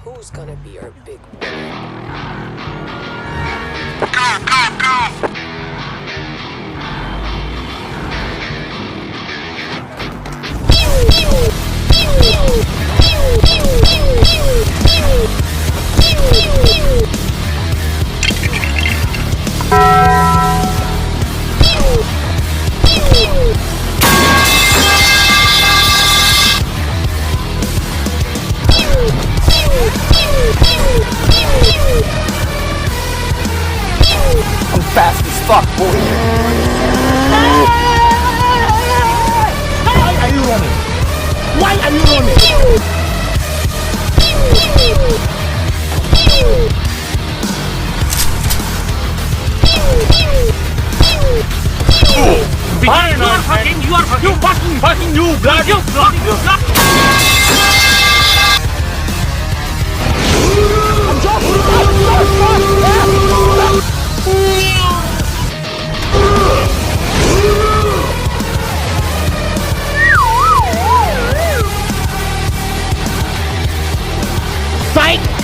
Who's gonna be your big boy? I'm fast as fuck, boy. Why are you running? Why are you running? Fine, you are fucking, you fucking, you bloody, you bloody. Fight!